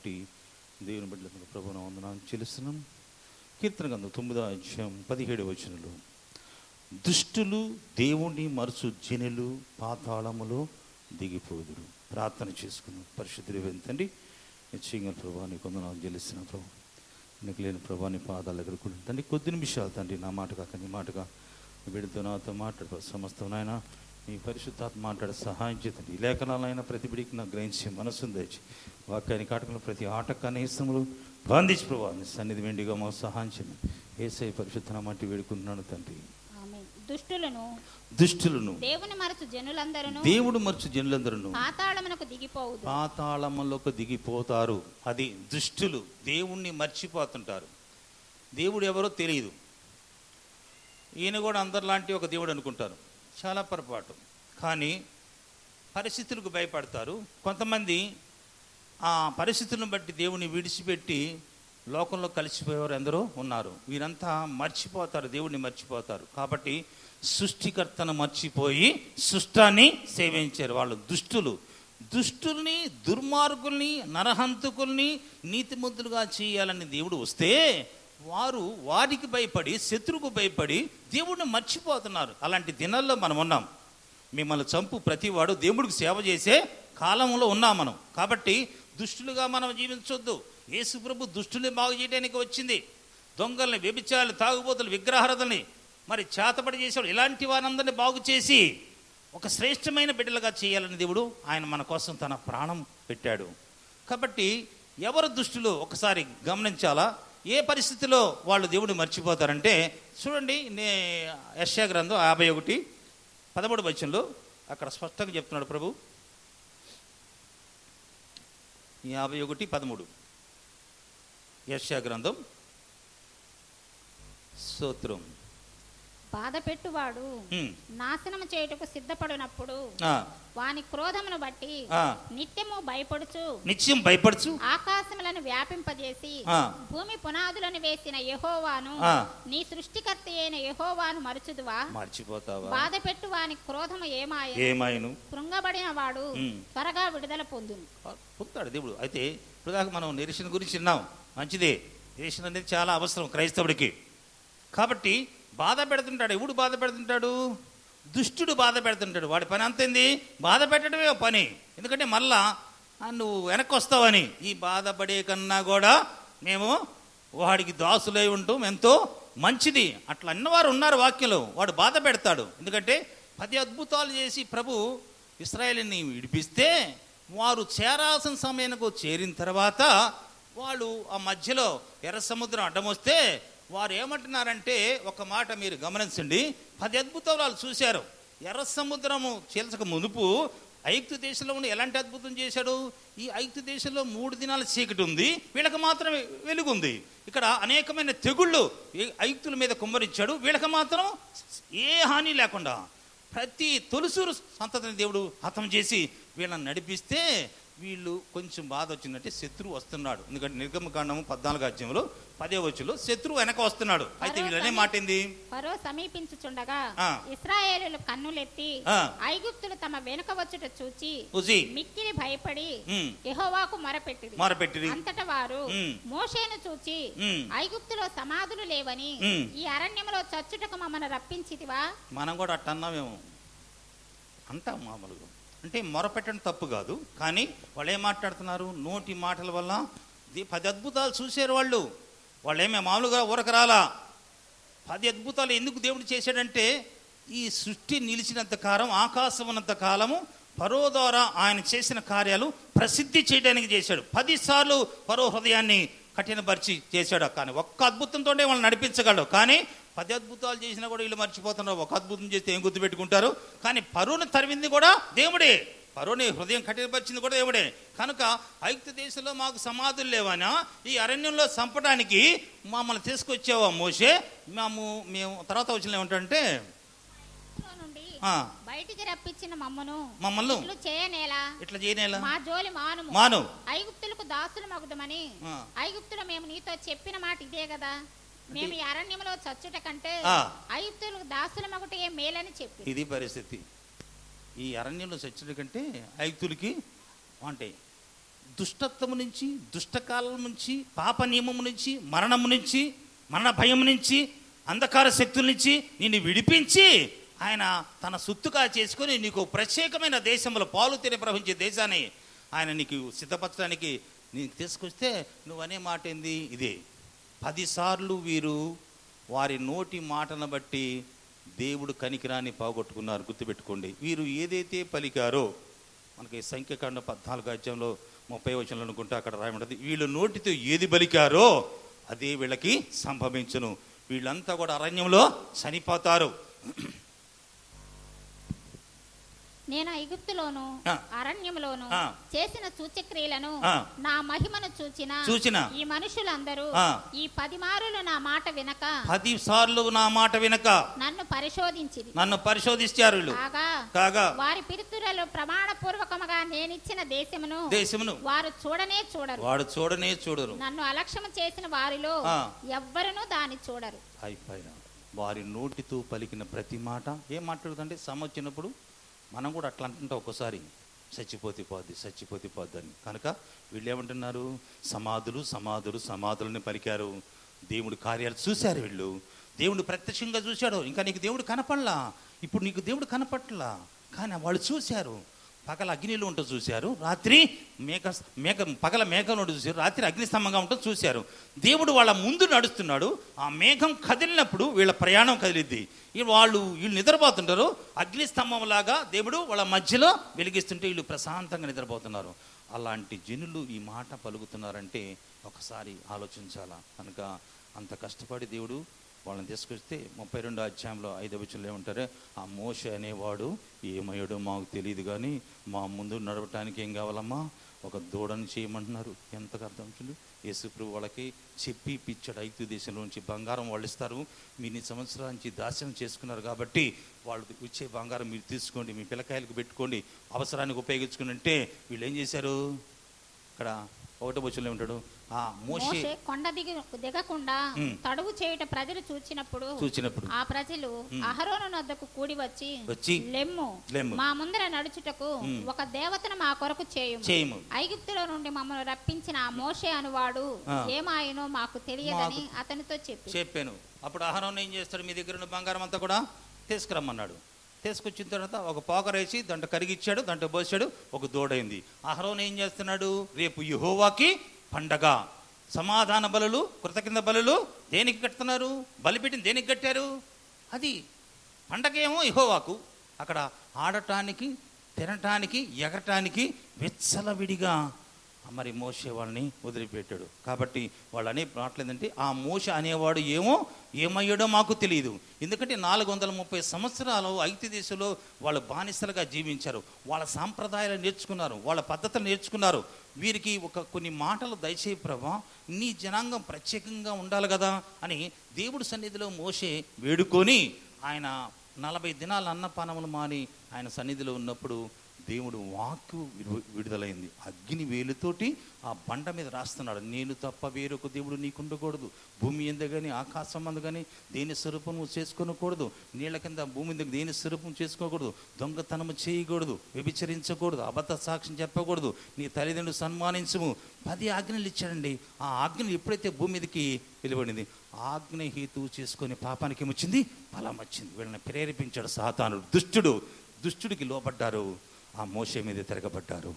బట్టి దేవుని బిడ్డలకు ప్రభువును వందనాలు చెల్లిస్తున్నాం. కీర్తన గ్రంథం 9వ అధ్యాయం 17వ వచనంలో, దుష్టులు దేవుణ్ణి మరచు జనులు పాతాళములో దిగిపోదురు. ప్రార్థన చేసుకున్నాం. పరిశుద్ధుడు తండ్రి, నిశ్చయంగా ప్రభా నీకు వందనాలు చెల్లిస్తున్నాం. ప్రభు నీకు లేని ప్రభా నీ పాదాల దగ్గర కూడా తండ్రి కొద్ది నిమిషాలు తండ్రి నా మాట కాక నీ మాటగా బిడ్డతో నాతో మాట్లాడు సమస్తం నాయన నీ పరిశుద్ధాత్మ మాట్లాడే సహాయం చేతండి. ఈ లేఖనాలైనా ప్రతి బిడికి నాకు గ్రహించే మనసును తెచ్చి వాక్యాన్ని కాటకంలో ప్రతి ఆటకాన్ని ఇష్టములు బంధించి ప్రభా నీ సన్నిధి వెండిగా మాకు సహాయం చేయండి. యేసయ్య పరిశుద్ధ మాటి వేడుకుంటున్నాను తండ్రి. దుష్టులను దేవుడు మరచు జనులందరూ పాతాళములోకి దిగిపోతారు. అది దుష్టులు దేవుణ్ణి మర్చిపోతుంటారు. దేవుడు ఎవరో తెలియదు. ఈయన కూడా అందరిలాంటి ఒక దేవుడు అనుకుంటారు. చాలా పొరపాటు. కానీ పరిస్థితులకు భయపడతారు. కొంతమంది ఆ పరిస్థితులను బట్టి దేవుని విడిచిపెట్టి లోకంలో కలిసిపోయేవారు ఎందరో ఉన్నారు. వీరంతా మర్చిపోతారు, దేవుడిని మర్చిపోతారు. కాబట్టి సృష్టికర్తను మర్చిపోయి సృష్టాన్ని సేవించారు వాళ్ళు. దుష్టుల్ని దుర్మార్గుల్ని నరహంతకుల్ని నీతిమంతులుగా చేయాలని దేవుడు వస్తే వారు వారికి భయపడి శత్రువుకు భయపడి దేవుడిని మర్చిపోతున్నారు. అలాంటి దినాల్లో మనం ఉన్నాం. మిమ్మల్ని చంపు ప్రతివాడు దేవుడికి సేవ చేసే కాలంలో ఉన్నాం మనం. కాబట్టి దుష్టులుగా మనం జీవించొద్దు. యేసు ప్రభు దుష్టుల్ని బాగు చేయడానికి వచ్చింది. దొంగల్ని, వ్యభిచారులు, తాగుబోతులు, విగ్రహారాధనని మరి చేతబడి చేసేవాడు ఇలాంటి వారందరినీ బాగు చేసి ఒక శ్రేష్టమైన బిడ్డలుగా చేయాలని దేవుడు ఆయన మన కోసం తన ప్రాణం పెట్టాడు. కాబట్టి ఎవరు దుష్టులు ఒకసారి గమనించాలా. ఏ పరిస్థితిలో వాళ్ళు దేవుడిని మర్చిపోతారంటే చూడండి, యెషయా గ్రంథం 51:13 వచనంలో అక్కడ స్పష్టంగా చెప్తున్నాడు ప్రభు. 51:13 యెషయా గ్రంథం. స్తోత్రం. బాధ పెట్టువాడు నాశనం చేయుటకు సిద్ధపడినప్పుడు వాని క్రోధమును బట్టి నిత్యం భయపడుచు ఆకాశములను వ్యాపింపజేసి భూమి పునాదులను వేసిన యెహోవాను నీ సృష్టికర్త అయిన యెహోవాను మరచిపోతావా? బాధ పెట్టు వాని క్రోధము ఏమాయను? కృంగబడిన వాడు త్వరగా విడుదల పొందుతాడు దేవుడు. అయితే ఇప్పుడు మనం నిరీక్షణ గురించి విన్నాం. మంచిదే, నిరీక్షణ అనేది చాలా అవసరం క్రైస్తవుడికి. కాబట్టి బాధ పెడుతుంటాడు. ఎవడు బాధ పెడుతుంటాడు? దుష్టుడు బాధ పెడుతుంటాడు. వాడి పని అంతేంది? బాధ పెట్టడమే పని. ఎందుకంటే మళ్ళా నువ్వు వెనక్కి వస్తావని. ఈ బాధపడే కన్నా కూడా మేము వాడికి దాసులై ఉంటాం, ఎంతో మంచిది అట్లా అన్నవారు ఉన్నారు వాక్యంలో. వాడు బాధ పెడతాడు. ఎందుకంటే 10 అద్భుతాలు చేసి ప్రభు ఇశ్రాయేలుని విడిపిస్తే వారు చేరాల్సిన సమయానికి చేరిన తర్వాత వాళ్ళు ఆ మధ్యలో ఎర్ర సముద్రం అడ్డం వస్తే వారు ఏమంటున్నారంటే, ఒక మాట మీరు గమనించండి. 10 అద్భుతాలు వాళ్ళు చూశారు. ఎర్ర సముద్రము చీల్చక మునుపు ఐగుప్తు దేశంలో ఉండి ఎలాంటి అద్భుతం చేశాడు? ఈ ఐగుప్తు దేశంలో 3 దినాల చీకటి ఉంది, వీళ్ళకి మాత్రం వెలుగుంది. ఇక్కడ అనేకమైన తెగుళ్ళు ఐగుప్తుల మీద కుమ్మరించాడు, వీళ్ళకి మాత్రం ఏ హాని లేకుండా ప్రతి తొలుసూరు సంతతిని దేవుడు హతం చేసి వీళ్ళని నడిపిస్తే వీళ్ళు కొంచెం బాధ వచ్చిందంటే శత్రువు వస్తున్నాడు. ఎందుకంటే నిర్గమకాండము 14వ అధ్యాయంలో 10వ వచనంలో శత్రువు వెనక వస్తున్నాడు. అయితే వీళ్ళనే మాటింది, ఫరో సమీపించుచుండగా ఇశ్రాయేలీయులు కన్నులెత్తి ఐగుప్తులు తమ వెనుక వచ్చుట చూచి మిక్కిలి భయపడి యెహోవాకు మొరపెట్టిరి. అంతటా వారు మోషేను చూచి ఐగుప్తులో సమాధులు లేవని ఈ అరణ్యంలో చచ్చుటకు మమ్మల్ని రప్పించితివా? మనం కూడా అట్ట అన్నామేమో అంటాం మామూలుగా. అంటే మొరపెట్టడం తప్పు కాదు, కానీ వాళ్ళు ఏం మాట్లాడుతున్నారు? నోటి మాటల వల్ల 10 అద్భుతాలు చూశారు వాళ్ళు. వాళ్ళేమే మామూలుగా ఊరకరాలా. 10 అద్భుతాలు ఎందుకు దేవుడు చేశాడంటే, ఈ సృష్టి నిలిచినంత కాలం, ఆకాశం ఉన్నంత కాలము ఫరో ద్వారా ఆయన చేసిన కార్యాలు ప్రసిద్ధి చేయడానికి చేశాడు. 10 సార్లు ఫరో హృదయాన్ని కఠినపరిచి చేశాడు. కానీ ఒక్క అద్భుతంతోనే వాళ్ళని నడిపించగలడు. కానీ 10 అద్భుతాలు చేసినా కూడా వీళ్ళు మర్చిపోతున్నారు. ఒక అద్భుతం చేస్తే ఏం గుర్తుపెట్టుకుంటారు? కానీ ఫరోని తరిమింది కూడా దేవుడే, ఫరోని హృదయం కఠినపరిచింది కూడా దేవుడే. కనుక ఐగుప్తు దేశంలో మాకు సమాధులు లేవనా, ఈ అరణ్యంలో చంపడానికి మమ్మల్ని తీసుకొచ్చావా మోషే? మేము తర్వాత వచ్చిన ఏమంటే బయటికి రప్పించిన మమ్మల్ని ఇట్లా చేయనేలా, మా జోలి మాను, ఐగుప్తులకు దాసులు మగుదమని ఐగుప్తులో మేము నీతో చెప్పిన మాట ఇదే కదా. మేము ఈ అరణ్యంలో చచ్చుట కంటే ఐగుప్తులకు దాసుల మగుట ఏ మేలని చెప్పి. ఇది పరిస్థితి. ఈ అరణ్యంలో చచ్చుట కంటే ఐగుప్తులకి అంటే దుష్టత్వం నుంచి, దుష్టకాలం నుంచి, పాప నియమం నుంచి, మరణము నుంచి, మరణ భయం నుంచి, అంధకార శక్తుల నుంచి నిన్ను విడిపించి ఆయన తన సొత్తుగా చేసుకొని నీకు ప్రత్యేకమైన దేశంలో పాలు తేనె ప్రవహించే దేశాన్ని ఆయన నీకు సిద్ధపరచడానికి నీకు తీసుకొస్తే నువ్వు అనే మాట ఏంది? ఇదే 10 సార్లు వీరు వారి నోటి మాటను బట్టి దేవుడు కనికరాన్ని పోగొట్టుకున్నారు. గుర్తుపెట్టుకోండి. వీరు ఏదైతే పలికారో, మనకి సంఖ్యాకాండ 14 అధ్యాయంలో 30 వచనంలో అనుకుంటే అక్కడ రాయబడింది, వీళ్ళు నోటితో ఏది పలికారో అదే వీళ్ళకి సంభవించును. వీళ్ళంతా కూడా అరణ్యంలో చనిపోతారు. నేను ఐగుప్తులోను అరణ్యంలోను చేసిన సూచక్రియలను నా మహిమను చూచిన ఈ మనుషులందరూ ఈ 10 మారులు నా మాట వినక 10 సార్లు నా మాట వినక నన్ను పరిశోధించారు. కాగా వారి పితరులు ప్రమాణపూర్వకముగా నేనిచ్చిన దేశమును వారు చూడనే చూడరు. నన్ను అలక్ష్యం చేసిన వారిలో ఎవ్వరునూ దాన్ని చూడరు. అయిపోయిన వారి నోటితో పలికిన ప్రతి మాట ఏం మాట్లాడుతుందంటే, వచ్చినప్పుడు మనం కూడా అట్లా అంటుంటాం ఒక్కోసారి, చచ్చిపోతే పోద్ది అని. కనుక వీళ్ళు ఏమంటున్నారు? సమాధులని పలికారు. దేవుడి కార్యాలు చూశారు వీళ్ళు. దేవుడు ప్రత్యక్షంగా చూశాడు. ఇంకా నీకు దేవుడు కనపడలా, ఇప్పుడు నీకు దేవుడు కనపడలా, కానీ వాళ్ళు చూశారు. పగల అగ్నిలో ఉంటూ చూశారు, రాత్రి పగల మేఘంలో ఉంటూ చూశారు, రాత్రి అగ్నిస్తంభంగా ఉంటూ చూశారు. దేవుడు వాళ్ళ ముందు నడుస్తున్నాడు. ఆ మేఘం కదిలినప్పుడు వీళ్ళ ప్రయాణం కదిలిద్ది. వీళ్ళు నిద్రపోతుంటారు. అగ్నిస్తంభంలాగా దేవుడు వాళ్ళ మధ్యలో వెలిగిస్తుంటే వీళ్ళు ప్రశాంతంగా నిద్రపోతున్నారు. అలాంటి జనులు ఈ మాట పలుకుతున్నారంటే ఒకసారి ఆలోచించాలా. కనుక అంత కష్టపడి దేవుడు వాళ్ళని తీసుకొస్తే 32 అధ్యాయంలో 5వ వచనంలో ఏమంటారు? ఆ మోషే అనేవాడు ఏమయ్యాడో మాకు తెలియదు, కానీ మా ముందు నడవటానికి ఏం కావాలమ్మా? ఒక దూడని చేయమంటున్నారు. ఎంతకు అర్థం చూడు. యేసుప్రభు వాళ్ళకి చెప్పి పిచ్చాడు, ఐగుప్తు దేశంలో నుంచి బంగారం వాళ్ళు ఇస్తారు, మీరు 2 సంవత్సరాల నుంచి దాస్యం చేసుకున్నారు కాబట్టి వాళ్ళు వచ్చే బంగారం మీరు తీసుకోండి, మీ పిల్లకాయలకు పెట్టుకోండి, అవసరానికి ఉపయోగించుకుని అంటే వీళ్ళు ఏం చేశారు? ఇక్కడ 1వ వచనంలో ఏమంటాడు? ఆ మోషే కొండ దిగకుండా తడువు చేయుట ప్రజలు చూచినప్పుడు ఆ ప్రజలు అహరోను వద్దకు కూడి వచ్చి లెమ్ము మా ముందర నడుచుటకు ఒక దేవతను మా కొరకు చేయుము. ఐగుప్తులో నుండి మమ్మల్ని రప్పించిన ఆ మోషే అనువాడు ఏమాయనో మాకు తెలియదని అతనితో చెప్పాను. అప్పుడు అహరోను ఏం చేస్తాడు? మీ దగ్గర ఉన్న బంగారం అంతా కూడా తీసుకురమ్మన్నాడు. తీసుకొచ్చిన తర్వాత ఒక పోకరేసి దాంట్లో కరిగిచ్చాడు, దాంట్లో పోసాడు, ఒక దూడైంది. అహరోను ఏం చేస్తున్నాడు? రేపు యెహోవాకి పండగ, సమాధాన బలులు, కృతజ్ఞత బలులు దేనికి కట్టుతున్నారు? బలిపెట్టిన దేనికి కట్టారు? అది పండగ ఏమో యెహోవాకు. అక్కడ ఆడటానికి, తినటానికి, ఎగరటానికి విచ్చలవిడిగా మరి మోషే వాళ్ళని వదిలిపెట్టాడు. కాబట్టి వాళ్ళు అనే మాటలేదంటే, ఆ మోషే అనేవాడు ఏమయ్యాడో మాకు తెలియదు. ఎందుకంటే 430 సంవత్సరాలు ఐగుప్తు దేశంలో వాళ్ళు బానిసలుగా జీవించారు. వాళ్ళ సాంప్రదాయాలు నేర్చుకున్నారు, వాళ్ళ పద్ధతులు నేర్చుకున్నారు. వీరికి కొన్ని మాటలు దయచేయి ప్రభా, నీ జనాంగం ప్రత్యేకంగా ఉండాలి కదా అని దేవుడి సన్నిధిలో మోషే వేడుకొని ఆయన 40 దినాల అన్నపానములు మాని ఆయన సన్నిధిలో ఉన్నప్పుడు దేవుడు వాక్కు విడుదలైంది. అగ్ని వేలుతోటి ఆ బండ మీద రాస్తున్నాడు, నేను తప్ప వేరొక దేవుడు నీకుండకూడదు, భూమి ఎందు కానీ ఆకాశం అందు కానీ దేని స్వరూపం చేసుకోనకూడదు, నీళ్ళ కింద భూమి మీద దేని స్వరూపం చేసుకోకూడదు, దొంగతనము చేయకూడదు, వ్యభిచరించకూడదు, అబద్ధ సాక్ష్యం చెప్పకూడదు, నీ తల్లిదండ్రులు సన్మానించము. 10 ఆజ్ఞలు ఇచ్చాడండి. ఆ ఆజ్ఞలు ఎప్పుడైతే భూమి మీదకి వెలువడింది, ఆజ్ఞ హేతువు చేసుకొని పాపానికి ఏమొచ్చింది? ఫలం వచ్చింది. వీళ్ళని ప్రేరేపించాడు సాతానుడు. దుష్టుడికి లోపడ్డారు, ఆ మోషే మీద తిరగబడ్డారు.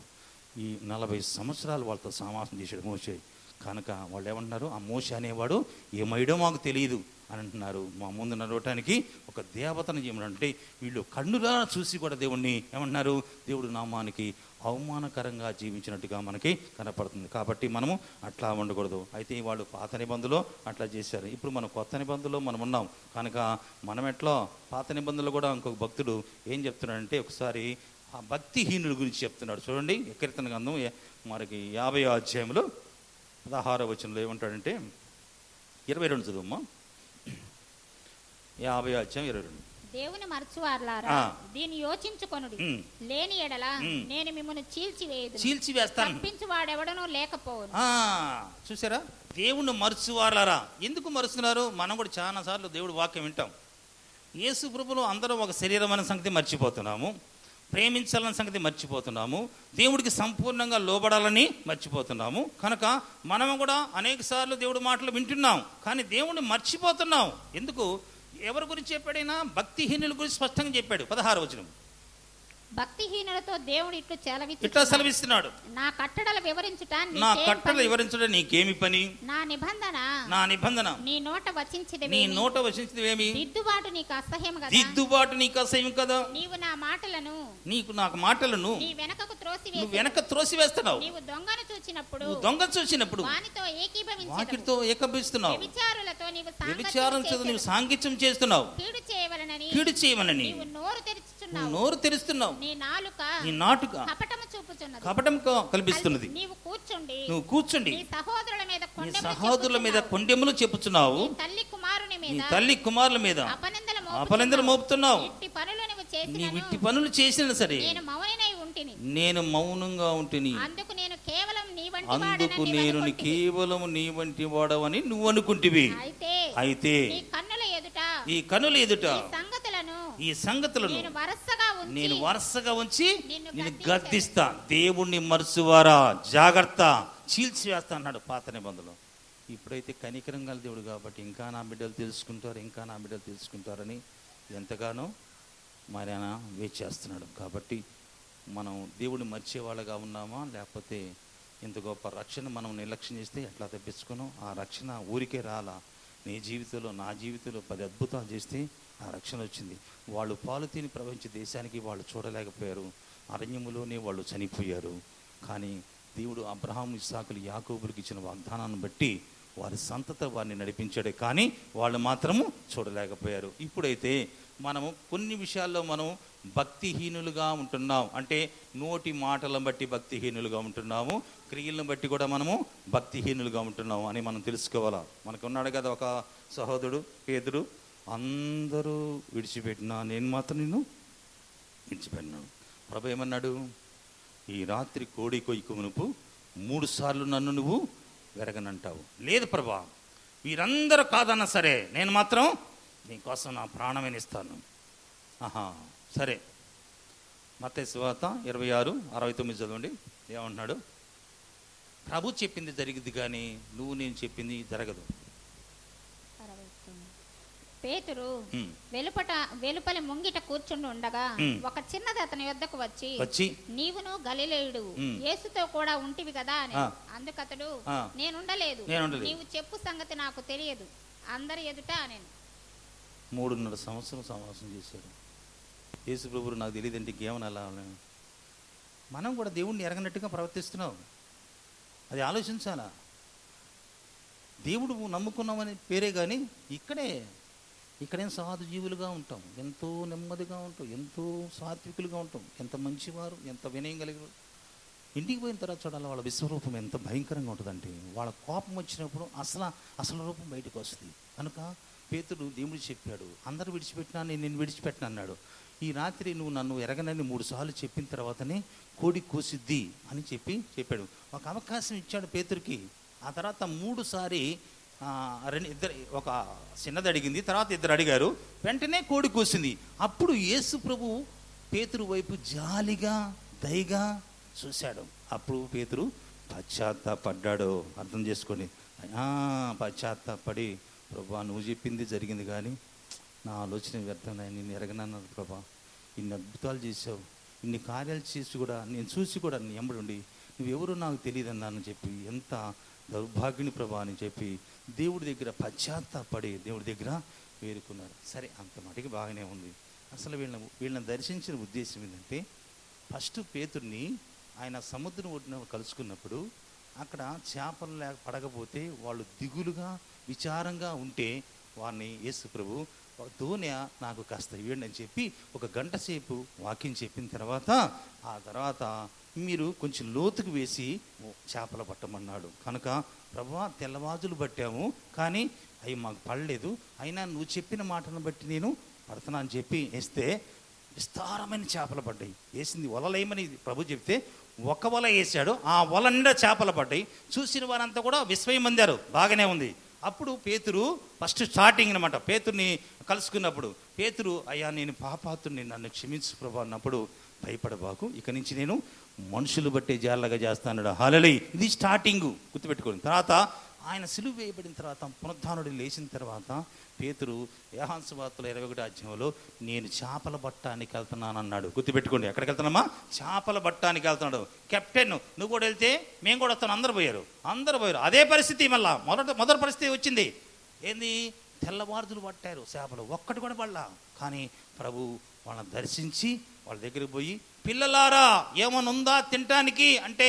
ఈ 40 సంవత్సరాలు వాళ్ళతో సమాసం చేశాడు మోషే. కనుక వాళ్ళు ఏమంటున్నారు? ఆ మోషే అనేవాడు ఏమయ్యడో మాకు తెలియదు అని అంటున్నారు. మా ముందు నడవటానికి ఒక దేవతను చేయమంటే వీళ్ళు కన్నులా చూసి కూడా దేవుణ్ణి ఏమంటున్నారు? దేవుడు నామానికి అవమానకరంగా జీవించినట్టుగా మనకి కనపడుతుంది. కాబట్టి మనము అట్లా ఉండకూడదు. అయితే వాళ్ళు పాత నిబంధనలో అట్లా చేశారు. ఇప్పుడు మనం కొత్త నిబంధనలో మనం ఉన్నాం కనుక మనం ఎట్లా పాత నిబంధనలో కూడా ఇంకొక భక్తుడు ఏం చెప్తున్నాడంటే, ఒకసారి ఆ భక్తిహీనుల గురించి చెప్తున్నాడు. చూడండి, కీర్తన గ్రంథం మనకి 50వ అధ్యాయంలో 16వ వచనంలో ఏమంటాడంటే, 22 చదువమ్మా. 50వ అధ్యాయం 22. దేవుని మరచువారులారా దీన్ని యోచించుకొనుడి, లేని ఎడల నేను మిమ్మల్ని చీల్చివేస్తాను, తప్పించువాడెవడనూ లేకపోవును. చూసారా? దేవుని మరచువారులారా ఎందుకు మరుస్తున్నారు? మనం కూడా చాలా సార్లు దేవుడు వాక్యం వింటాం. యేసు ప్రభువులో అందరం ఒక శరీరం అనే సంగతి మర్చిపోతున్నాము. ప్రేమించాలన్న సంగతి మర్చిపోతున్నాము, దేవుడికి సంపూర్ణంగా లోబడాలని మర్చిపోతున్నాము. కనుక మనము కూడా అనేక సార్లు దేవుడి మాటలు వింటున్నాం, కానీ దేవుడిని మర్చిపోతున్నాం. ఎందుకు? ఎవరి గురించి చెప్పాడైనా? భక్తిహీనుల గురించి స్పష్టంగా చెప్పాడు. 16వ వచనం, భక్తిహీనులతో దేవుడు ఇట్లా సెలవిస్తున్నాడు, నా కట్టడలు వివరించుట నీకేమి పని? నా నిబంధన నీ నోట వచించినవేమి? దిద్దుబాటు నీకు అసహ్యం కదా. నీవు నాకు మాటలను నీ వెనక త్రోసివేస్తున్నావు. నీవు దొంగను చూచినప్పుడు వానితో ఏకీభవిస్తున్నావు. వ్యభిచారులతో నీవు సాంగత్యం చేస్తున్నావు. కీడు చేయవలనని నోరు తెరుస్తున్నావు. నీ నాలుక కపటం కల్పిస్తున్నది. నువ్వు కూర్చుండి నీ సహోదరుల మీద కొండెములు చెప్పుచున్నావు. నీ తల్లి కుమారుల మీద అపనిందలు మోపుతున్నావు. నీ విట్టి పనులు చేసినా సరే నేను మౌనంగా ఉంటిని. అందుకు నేను కేవలం నీ వంటి వాడవని నువ్వు అనుకుంటివి. అయితే ఈ కన్నుల ఎదుట ఈ సంగతులను నేను వరుసగా ఉంచి నేను గద్దిస్తా. దేవుణ్ణి మరుసువారా, జాగ్రత్త, చీల్చివేస్తా అన్నాడు పాత నిబంధనలో. ఇప్పుడైతే కనికరం గల దేవుడు కాబట్టి ఇంకా నా బిడ్డలు తెలుసుకుంటారని ఎంతగానో మరి ఆయన వెయిట్ చేస్తున్నాడు. కాబట్టి మనం దేవుడిని మర్చేవాళ్ళగా ఉన్నామా, లేకపోతే ఇంత గొప్ప రక్షణ మనం నిర్లక్ష్యం చేస్తే ఎట్లా తప్పించుకున్నాం? ఆ రక్షణ ఊరికే రాలా. నీ జీవితంలో, నా జీవితంలో 10 అద్భుతాలు చేస్తే ఆ రక్షణ వచ్చింది. వాళ్ళు పాలు తిని ప్రవహించే దేశానికి వాళ్ళు చూడలేకపోయారు. అరణ్యములోనే వాళ్ళు చనిపోయారు. కానీ దేవుడు అబ్రహాము, ఇస్సాకులు, యాకోబులకు ఇచ్చిన వాగ్దానాన్ని బట్టి వారి సంతత వారిని నడిపించాడే, కానీ వాళ్ళు మాత్రము చూడలేకపోయారు. ఇప్పుడైతే మనము కొన్ని విషయాల్లో మనం భక్తిహీనులుగా ఉంటున్నాం. అంటే నోటి మాటలను బట్టి భక్తిహీనులుగా ఉంటున్నాము, క్రియలను బట్టి కూడా మనము భక్తిహీనులుగా ఉంటున్నాము అని మనం తెలుసుకోవాలా. మనకు ఉన్నాడు కదా ఒక సహోదరుడు పేతురు, అందరూ విడిచిపెట్టినా నేను మాత్రం నిన్ను విడిచిపెట్టినాను. ప్రభు ఏమన్నాడు? ఈ రాత్రి కోడి కొయ్యకు మునుపు 3 సార్లు నన్ను నువ్వు వెరగనంటావు. లేదు ప్రభా, వీరందరూ కాదన్నా సరే నేను మాత్రం నీకోసం నా ప్రాణమైన ఇస్తాను. సరే. మత్తయి సువార్త 26:69 చదవండి. ఏమంటున్నాడు? ప్రభు చెప్పింది జరిగింది కానీ నువ్వు నేను చెప్పింది జరగదు. పేతురు వెలుపలి ముంగిట కూర్చుండి ఉండగా ఒక చిన్నది అతని యొద్దకు వచ్చి నీవును గలిలయుడు యేసుతో కూడా ఉంటివి కదా అని. అందుకతడు నేనుండలేదు, నీవు చెప్పు సంగతి నాకు తెలియదు అందరి ఎదుట నేను. 3.5 సంవత్సరం సమావేశం చేశాడు. యేసు ప్రభువు నాకు తెలియదంటే ఇంకేమని అలా. మనం కూడా దేవుణ్ణి ఎరగనట్టుగా ప్రవర్తిస్తున్నాం. అది ఆలోచించాలా. దేవుడు నమ్ముకున్నామని పేరే కానీ ఇక్కడేం సాధు జీవులుగా ఉంటాం, ఎంతో నెమ్మదిగా ఉంటాం, ఎంతో సాత్వికులుగా ఉంటాం, ఎంత మంచివారు, ఎంత వినయం కలిగారు. ఇంటికి పోయిన తర్వాత చూడాలి వాళ్ళ విశ్వరూపం ఎంత భయంకరంగా ఉంటుందంటే, వాళ్ళ కోపం వచ్చినప్పుడు అసలు రూపం బయటకు వస్తుంది. కనుక పేతుడు దేవుడు చెప్పాడు, అందరూ విడిచిపెట్టినా నేను విడిచిపెట్టిన అన్నాడు. ఈ రాత్రి నువ్వు నన్ను ఎరగనని 3 సార్లు చెప్పిన తర్వాతనే కోడి కోసిద్ది అని చెప్పాడు. ఒక అవకాశం ఇచ్చాడు పేతురికి. ఆ తర్వాత 3 సారి ఒక చిన్నది అడిగింది, తర్వాత 2 అడిగారు, వెంటనే కోడి కూసింది. అప్పుడు యేసు ప్రభు పేతురు వైపు జాలిగా దయగా చూశాడు. అప్పుడు పేతురు పశ్చాత్తాపడ్డాడు. అర్థం చేసుకొని పశ్చాత్తాపడి, ప్రభా నువ్వు చెప్పింది జరిగింది కానీ నా ఆలోచన వ్యర్థం, నేను ఎరగనన్నాను ప్రభా, ఇన్ని అద్భుతాలు చేసావు, ఇన్ని కార్యాలు చేసి కూడా నేను చూసి కూడా నీ ఎంబడి నువ్వెవరో నాకు తెలియదు అన్నాను చెప్పి ఎంత దౌర్భాగ్యుని ప్రభా అని చెప్పి దేవుడి దగ్గర పశ్చాత్తాపడి దేవుడి దగ్గర వేరుకున్నాడు. సరే, అంత మటుకు బాగానే ఉంది. అసలు వీళ్ళని దర్శించిన ఉద్దేశం ఏంటంటే, ఫస్ట్ పేతుర్ని ఆయన సముద్రం ఒడ్డున కలుసుకున్నప్పుడు అక్కడ చేపలు పడకపోతే వాళ్ళు దిగులుగా విచారంగా ఉంటే వారిని యేసు ప్రభు దోణి నాకు కాస్త ఇవ్వండి అని చెప్పి 1 గంట సేపు వాకింగ్ చెప్పిన తర్వాత ఆ తర్వాత మీరు కొంచెం లోతుకు వేసి చేపలు పట్టమన్నాడు. కనుక ప్రభువా తెల్లవాజులు పట్టాము కానీ అవి మాకు పడలేదు, అయినా నువ్వు చెప్పిన మాటను బట్టి నేను పడుతున్నా అని చెప్పి వేస్తే విస్తారమైన చేపలు పడ్డాయి. వేసింది వలలేమని ప్రభు చెప్తే 1 వల వేసాడు, ఆ వల నిండా చేపలు పడ్డాయి. చూసిన వారంతా కూడా విస్మయం పొందారు. బాగానే ఉంది. అప్పుడు పేతురు ఫస్ట్ స్టార్టింగ్ అనమాట. పేతుర్ని కలుసుకున్నప్పుడు పేతురు, అయ్యా నేను పాపాతుని, నన్ను క్షమించు ప్రభు అన్నప్పుడు భయపడబాకు, ఇక నుంచి నేను మనుషులు బట్టే జాలగా చేస్తాను. హల్లెలూయా. ఇది స్టార్టింగు, గుర్తుపెట్టుకోండి. తర్వాత ఆయన సిలువ వేయబడిన తర్వాత, పునరుత్థానుడు లేచిన తర్వాత పేతురు యోహాను సువార్తలో 21వ అధ్యాయంలో నేను చేపల పట్టడానికి వెళ్తున్నాను అన్నాడు. గుర్తుపెట్టుకోండి, ఎక్కడికి వెళ్తున్నామా? చేపల పట్టడానికి వెళ్తున్నాడు. కెప్టెన్ నువ్వు కూడా వెళ్తే మేము కూడా వస్తాను. అందరు పోయారు. అదే పరిస్థితి మళ్ళా మొదటి పరిస్థితి వచ్చింది. ఏంది? తెల్లవారుదులు పట్టారు చేపలు, ఒక్కటి కూడా పడలా. కానీ ప్రభు వాళ్ళని దర్శించి వాళ్ళ దగ్గరికి పోయి, పిల్లలారా ఏమన్నా ఉందా తినటానికి అంటే,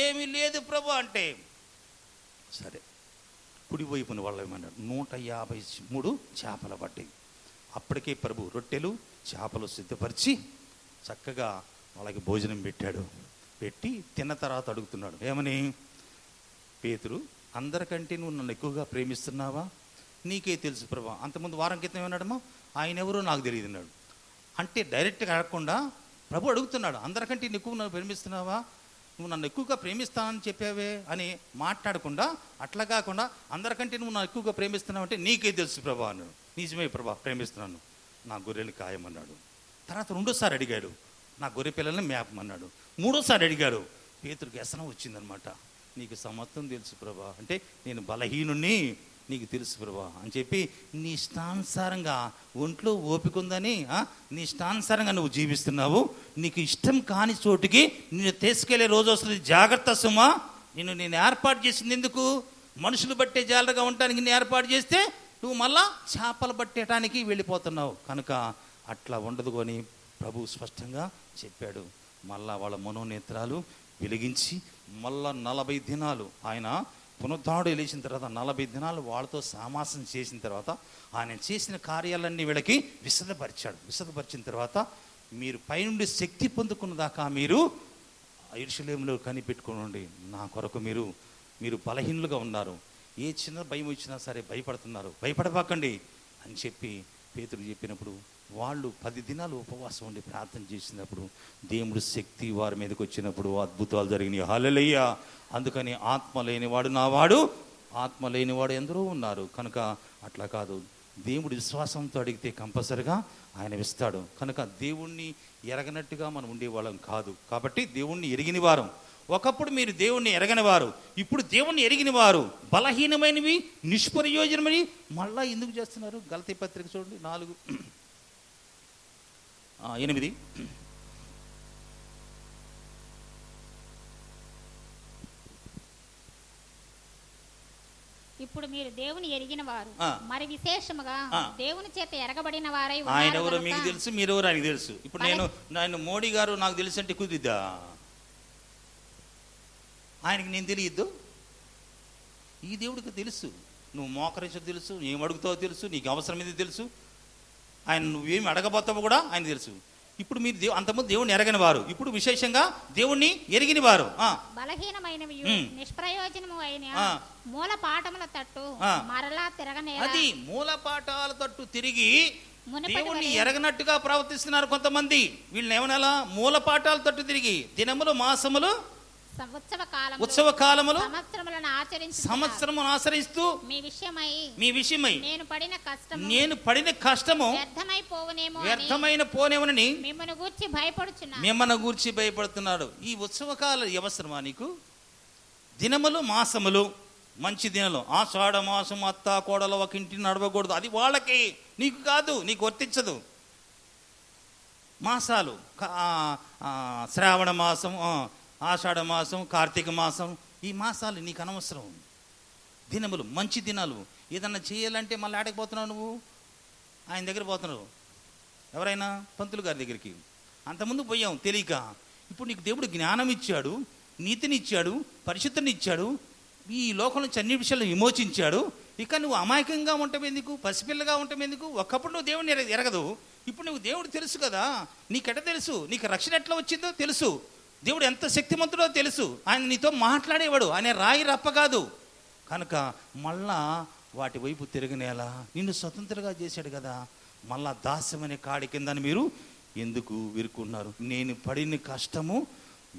ఏమీ లేదు ప్రభు అంటే, సరే కుడివైపున వాళ్ళు ఏమన్నాడు, 153 చేపలు పడ్డాయి. అప్పటికే ప్రభు రొట్టెలు చేపలు సిద్ధపరిచి చక్కగా వాళ్ళకి భోజనం పెట్టాడు. పెట్టి తిన్న తర్వాత అడుగుతున్నాడు, ఏమని? పేతురు, అందరికంటే నువ్వు నన్ను ఎక్కువగా ప్రేమిస్తున్నావా? నీకే తెలుసు ప్రభా. అంతకుముందు వారం క్రితం ఏమన్నాడమ్మా, ఆయన ఎవరో నాకు తెలియదు అన్నాడు. అంటే డైరెక్ట్గా అడగకుండా ప్రభు అడుగుతున్నాడు, అందరికంటే ఎక్కువ నన్ను ప్రేమిస్తున్నావా? నువ్వు నన్ను ఎక్కువగా ప్రేమిస్తానని చెప్పావే అని మాట్లాడకుండా, అట్లా కాకుండా అందరికంటే నువ్వు నన్ను ఎక్కువగా ప్రేమిస్తున్నావు అంటే నీకే తెలుసు ప్రభా అన్నాడు. నిజమే ప్రభా, ప్రేమిస్తున్నాను, నా గొర్రెలు ఖాయమన్నాడు. తర్వాత రెండోసారి అడిగాడు, నా గొర్రె పిల్లల్ని మేపమన్నాడు. మూడోసారి అడిగాడు. పేతురుకి వ్యసనం వచ్చిందనమాట. నీకు సమత్వం తెలుసు ప్రభా అంటే, నేను బలహీనుణ్ణి, నీకు తెలుసు ప్రభా అని చెప్పి, నీ ఇష్టానుసారంగా ఒంట్లో ఓపిక ఉందని నీ ఇష్టానుసారంగా నువ్వు జీవిస్తున్నావు. నీకు ఇష్టం కాని చోటుకి నిన్ను తీసుకెళ్లే రోజు వస్తుంది, జాగ్రత్త సుమా. నేను ఏర్పాటు చేసింది ఎందుకు? మనుషులు బట్టే జాలగా ఉండటానికి నేను ఏర్పాటు చేస్తే నువ్వు మళ్ళా చేపలు పట్టేయటానికి వెళ్ళిపోతున్నావు. కనుక అట్లా ఉండదు అని ప్రభు స్పష్టంగా చెప్పాడు. మళ్ళా వాళ్ళ మనోనేత్రాలు వెలిగించి మళ్ళా 40 దినాలు ఆయన పునరుద్ధానుడు లేచిన తర్వాత 40 దినాలు వాళ్ళతో సామాసం చేసిన తర్వాత ఆయన చేసిన కార్యాలన్నీ వీళ్ళకి విశదపరిచిన తర్వాత, మీరు పైనుండి శక్తి పొందుకున్న దాకా మీరు యెరూషలేములో కనిపెట్టుకోండి. నా కొరకు మీరు బలహీనులుగా ఉన్నారు, ఏ చిన్న భయం వచ్చినా సరే భయపడుతున్నారు, భయపడబాకండి అని చెప్పి పేతురు చెప్పినప్పుడు, వాళ్ళు 10 దినాలు ఉపవాసం ఉండి ప్రార్థన చేసినప్పుడు దేవుడు శక్తి వారి మీదకి వచ్చినప్పుడు అద్భుతాలు జరిగినాయి. హల్లెలూయా. అందుకని ఆత్మ లేనివాడు నావాడు, ఆత్మ లేనివాడు ఎందరో ఉన్నారు. కనుక అట్లా కాదు, దేవుడు విశ్వాసంతో అడిగితే కంపల్సరిగా ఆయన ఇస్తాడు. కనుక దేవుణ్ణి ఎరగనట్టుగా మనం ఉండేవాళ్ళం కాదు. కాబట్టి దేవుణ్ణి ఎరిగిన వారం. ఒకప్పుడు మీరు దేవుణ్ణి ఎరగని వారు, ఇప్పుడు దేవుణ్ణి ఎరిగిన వారు. బలహీనమైనవి, నిష్ప్రయోజనమైనవి మళ్ళా ఎందుకు చేస్తున్నారు? గలతీ పత్రిక చూడండి 4:8. ఇప్పుడు మీరు దేవుని ఎరిగిన వారు, మరి విశేషముగా దేవుని చేత ఎరగబడిన వారై ఉన్నారు. ఆయన ఎవరో మీకు తెలుసు, మీరెవరో ఆయనకు తెలుసు. ఇప్పుడు నేను మోడీ గారు నాకు తెలుసు అంటే కుదిరిద్దా? ఆయనకి నేను తెలియద్దు? ఈ దేవుడికి తెలుసు. నువ్వు మోకరించో తెలుసు, ఏం అడుగుతావో తెలుసు, నీకు అవసరం ఏది తెలుసు, ఆయన నువ్వేమి అడగబోతావో కూడా ఆయన తెలుసు. ఇప్పుడు మీరు అంతకుముందు దేవుణ్ణి ఎరగని వారు, ఇప్పుడు విశేషంగా దేవుణ్ణి ఎరిగిన వారు. బలహీనమైనవి, నిష్ప్రయోజనము అయిన మూల పాఠముల తట్టు మరలా తిరగనే, అది మూల పాఠాల తట్టు తిరిగి దేవుణ్ణి ఎరగనట్టుగా ప్రవర్తిస్తున్నారు కొంతమంది. వీళ్ళని ఏమనాలా? మూల పాఠాల తట్టు తిరిగి దినములు, మాసములు, ఉత్సవ కాలములు, సంవత్సరమును ఆచరిస్తూ మీ విషయమై నేను పడిన కష్టము వ్యర్థమైన పోనేమని మిమ్మల్ని గూర్చి భయపడుతున్నాడు. ఈ ఉత్సవ కాలం అవసరమా నీకు? దినములు, మాసములు, మంచి దినాలు, ఆషాఢ మాసం అత్త కోడలు ఒక ఇంటిని నడవకూడదు, అది వాళ్ళకి, నీకు కాదు, నీకు వర్తించదు. మాసాలు, శ్రావణ మాసం, ఆషాఢ మాసం, కార్తీక మాసం, ఈ మాసాలు నీకు అనవసరం. దినములు, మంచి దినాలు, ఏదన్నా చేయాలంటే మళ్ళీ ఆడకపోతున్నావు, నువ్వు ఆయన దగ్గర పోతున్నావు. ఎవరైనా పంతులు గారి దగ్గరికి అంతకుముందు పోయాం తెలియక. ఇప్పుడు నీకు దేవుడు జ్ఞానం ఇచ్చాడు, నీతిని ఇచ్చాడు, పరిశుద్ధిని ఇచ్చాడు, ఈ లోకం నుంచి అన్ని విషయాలు విమోచించాడు. ఇక నువ్వు అమాయకంగా ఉండటం పసిపిల్లగా ఉండటం ఒకప్పుడు నువ్వు దేవుడిని ఎరగదు, ఇప్పుడు నువ్వు దేవుడు తెలుసు కదా, నీకెట తెలుసు, నీకు రక్షణ ఎట్లా వచ్చిందో తెలుసు, దేవుడు ఎంత శక్తిమంతుడో తెలుసు, ఆయన నీతో మాట్లాడేవాడు, ఆయన రాయి రప్ప కాదు. కనుక మళ్ళా వాటి వైపు తిరగనేలా నిన్ను స్వతంత్రంగా చేశాడు కదా, మళ్ళా దాస్యమనే కాడి కిందని మీరు ఎందుకు విరుకున్నారు? నేను పడిన కష్టము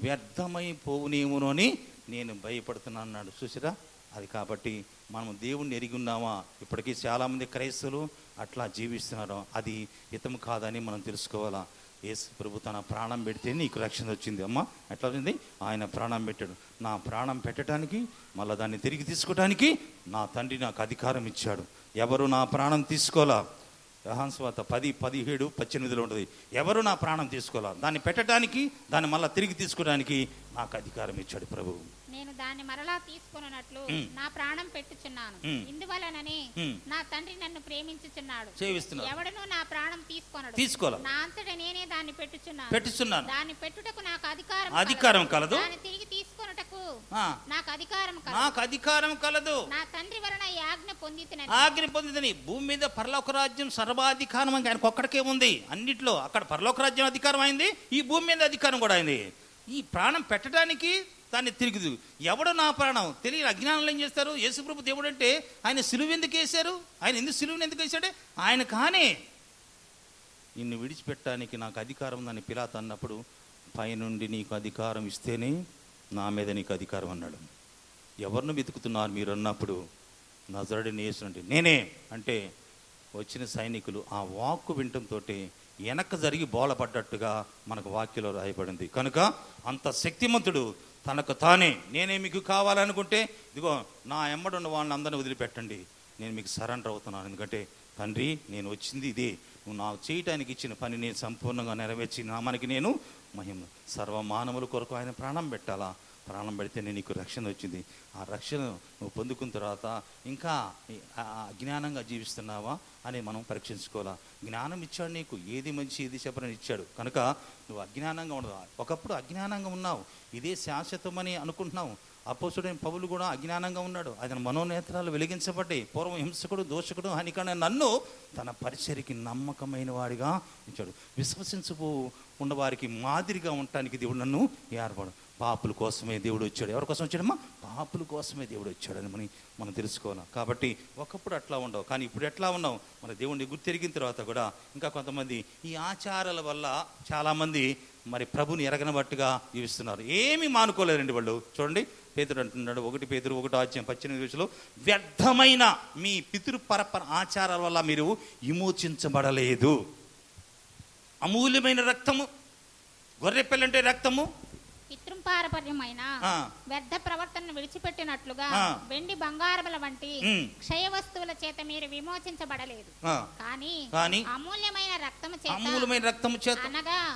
వ్యర్థమైపోవునేమోనో అని నేను భయపడుతున్నాను అన్నాడు. చూసిరా, అది కాబట్టి మనం దేవుణ్ణి ఎరిగి ఉన్నామా? ఇప్పటికీ చాలామంది క్రైస్తవులు అట్లా జీవిస్తున్నారు, అది హితము కాదని మనం తెలుసుకోవాలా. యేసు ప్రభు తన ప్రాణం పెడితే నీకు రక్షణ వచ్చింది. అమ్మ ఎట్లా వచ్చింది? ఆయన ప్రాణం పెట్టాడు. నా ప్రాణం పెట్టడానికి మళ్ళీ దాన్ని తిరిగి తీసుకోవడానికి నా తండ్రి నాకు అధికారం ఇచ్చాడు. ఎవరు నా ప్రాణం తీసుకోవాలా? యోహాను సువార్త 10:17-18 ఉంటుంది. ఎవరు నా ప్రాణం తీసుకోవాలా? దాన్ని పెట్టడానికి, దాన్ని మళ్ళీ తిరిగి తీసుకోవడానికి నాకు అధికారం ఇచ్చాడు ప్రభు. నేను దాన్ని మరలా తీసుకొనున్నట్లు నా ప్రాణం పెట్టుచున్నాను. ఇందువలననే నా తండ్రి నన్ను ప్రేమించుచున్నాడు. ఎవడను నా ప్రాణం తీసుకోవాలి. నా అంతటా నేనే దాన్ని పెట్టుచున్నాను. దాన్ని పెట్టుటకు నాకు అధికారం కలదు. దాన్ని తిరిగి తీసుకొనుటకు నాకు అధికారం కలదు. నా తండ్రి వలన ఆజ్ఞ పొందితిని. భూమి మీద పరలోక రాజ్యం సర్వాధికారం ఆయనకు ఒక్కడికే ఉంది. అన్నిట్లో అక్కడ పరలోక రాజ్యం అధికారం అయింది, ఈ భూమి మీద అధికారం కూడా అయింది. ఈ ప్రాణం పెట్టడానికి దాన్ని తిరిగి ఎవడు నా ప్రాణం తెలియని అజ్ఞానంలో ఏం చేస్తారు? యేసుప్రభు దేవుడు అంటే ఆయన సిలువ ఎందుకు వేశారు? ఆయన సిలువని ఎందుకు వేశాడే? ఆయన కానీ నిన్ను విడిచిపెట్టడానికి నాకు అధికారం ఉందని పిలాతు అన్నప్పుడు, పైనుండి నీకు అధికారం ఇస్తేనే నా మీద నీకు అధికారం అన్నాడు. ఎవరిని వెతుకుతున్నారు మీరు అన్నప్పుడు, నజరేయుడైన యేసు అంటే నేనే అంటే వచ్చిన సైనికులు ఆ వాక్కు వినటంతో వెనక్కి జరిగి బోలపడ్డట్టుగా మనకు వాక్యలో రాయబడింది. కనుక అంత శక్తిమంతుడు తనకు తానే, నేనే మీకు కావాలనుకుంటే ఇదిగో నా ఎమ్మడున్న వాళ్ళని అందరిని వదిలిపెట్టండి, నేను మీకు సరెండర్ అవుతున్నాను. ఎందుకంటే తండ్రి నేను వచ్చింది ఇదే, నువ్వు నాకు చేయటానికి ఇచ్చిన పని నేను సంపూర్ణంగా నెరవేర్చి నామానికి నేను మహిమ. సర్వమానవుల కొరకు ఆయన ప్రాణం పెట్టాలా? ప్రాణం పెడితేనే నీకు రక్షణ వచ్చింది. ఆ రక్షణ నువ్వు పొందుకున్న తర్వాత ఇంకా అజ్ఞానంగా జీవిస్తున్నావా అని మనం పరీక్షించుకోవాలా. జ్ఞానం ఇచ్చాడు నీకు, ఏది మంచి ఏది చెప్పని ఇచ్చాడు. కనుక నువ్వు అజ్ఞానంగా ఉండవు. ఒకప్పుడు అజ్ఞానంగా ఉన్నావు, ఇదే శాశ్వతమని అనుకుంటున్నావు. అపోస్తుడైన పౌలు కూడా అజ్ఞానంగా ఉన్నాడు. ఆయన మనోనేత్రాలు వెలిగించబడ్డాయి. పూర్వం హింసకుడు, దోషకుడు, హానికరమైన నన్ను తన పరిచర్యకి నమ్మకమైన వాడిగా ఇచ్చాడు. విశ్వసించు ఉన్నవారికి మాదిరిగా ఉండటానికి దేవుడు నన్ను ఏర్పడు. పాపుల కోసమే దేవుడు వచ్చాడు. ఎవరి కోసం వచ్చాడమ్మా? పాపుల కోసమే దేవుడు వచ్చాడని మనం తెలుసుకోవాలి. కాబట్టి ఒకప్పుడు అట్లా ఉండవు, కానీ ఇప్పుడు ఎట్లా ఉన్నావు? మన దేవుడిని గుర్తెరిగిన తర్వాత కూడా ఇంకా కొంతమంది ఈ ఆచారాల వల్ల చాలామంది మరి ప్రభుని ఎరగనబట్టుగా జీవిస్తున్నారు. ఏమీ మానుకోలేరండి వాళ్ళు. చూడండి, పేతురు అంటున్నాడు 1 పేతురు 1:18 వ్యర్థమైన మీ పితృపరపర ఆచారాల వల్ల మీరు విమోచించబడలేదు. అమూల్యమైన రక్తము, గొర్రె పిల్లంటే రక్తము, పితృపారపర్యమైన వ్యర్థ ప్రవర్తనను విడిచిపెట్టినట్లుగా వెండి బంగారముల వంటి క్షయ వస్తువుల చేత మీరు విమోచించబడలేదు, కానీ అమూల్యమైన రక్తము చేత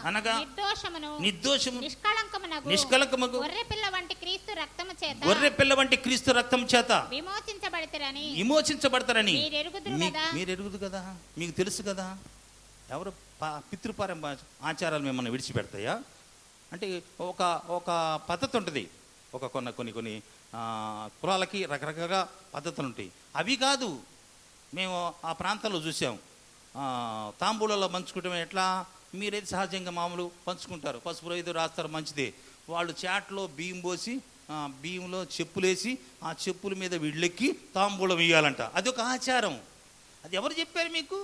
అనగా నిర్దోషమును నిష్కళంకమునగు గొర్రె పిల్ల వంటి క్రీస్తు రక్తము చేత విమోచించబడతారని మీరు ఎరుగుదు కదా, మీకు తెలుసు కదా. ఎవరు పితృపారం ఆచారాలు మిమ్మల్ని విడిచిపెడతాయా అంటే ఒక పద్ధతి ఉంటుంది. కొన్ని కులాలకి రకరకాల పద్ధతులు ఉంటాయి. అవి కాదు, మేము ఆ ప్రాంతంలో చూసాం. తాంబూలలో పంచుకుంటాం. ఎట్లా? మీరైతే సహజంగా మామూలు పంచుకుంటారు, పసుపు రైతు రాస్తారు, మంచిదే. వాళ్ళు చాట్లో బియ్యం పోసి బియ్యంలో చెప్పులేసి ఆ చెప్పుల మీద వీళ్ళెక్కి తాంబూలం ఇవ్వాలంట. అది ఒక ఆచారం. అది ఎవరు చెప్పారు మీకు?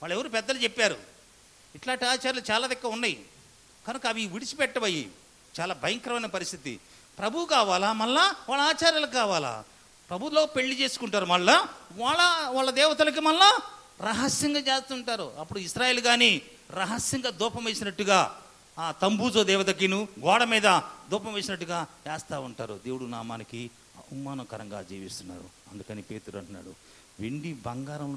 వాళ్ళు ఎవరు పెద్దలు చెప్పారు. ఇట్లాంటి ఆచారాలు చాలా దగ్గర ఉన్నాయి. కనుక అవి విడిచిపెట్టబోయి చాలా భయంకరమైన పరిస్థితి. ప్రభు కావాలా, మళ్ళా వాళ్ళ ఆచారాలు కావాలా? ప్రభులో పెళ్లి చేసుకుంటారు, మళ్ళా వాళ్ళ దేవతలకి మళ్ళా రహస్యంగా చేస్తుంటారు. అప్పుడు ఇశ్రాయేల్ కానీ రహస్యంగా ధూపం వేసినట్టుగా ఆ తంబూజో దేవతకిను గోడ మీద ధూపం వేసినట్టుగా వేస్తూ ఉంటారు. దేవుడు నామానికి అవమానకరంగా జీవిస్తున్నారు. అందుకని పేతురు అంటున్నాడు, వెండి బంగారం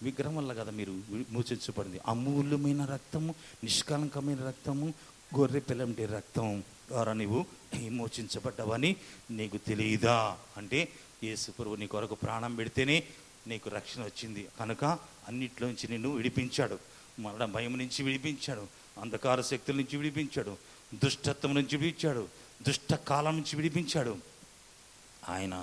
విగ్రహం వల్ల కదా మీరు విమోచించబడింది. అమూల్యమైన రక్తము, నిష్కలంకమైన రక్తము, గొర్రె పిల్లంటి రక్తం ద్వారా నీవు విమోచించబడ్డావని నీకు తెలియదా? అంటే యేసు ప్రభువు నీ కొరకు ప్రాణం పెడితేనే నీకు రక్షణ వచ్చింది. కనుక అన్నిట్లోంచి నిన్ను విడిపించాడు. మరణ భయం నుంచి విడిపించాడు, అంధకార శక్తుల నుంచి విడిపించాడు, దుష్టత్వం నుంచి విడిపించాడు, దుష్ట కాలం నుంచి విడిపించాడు. ఆయన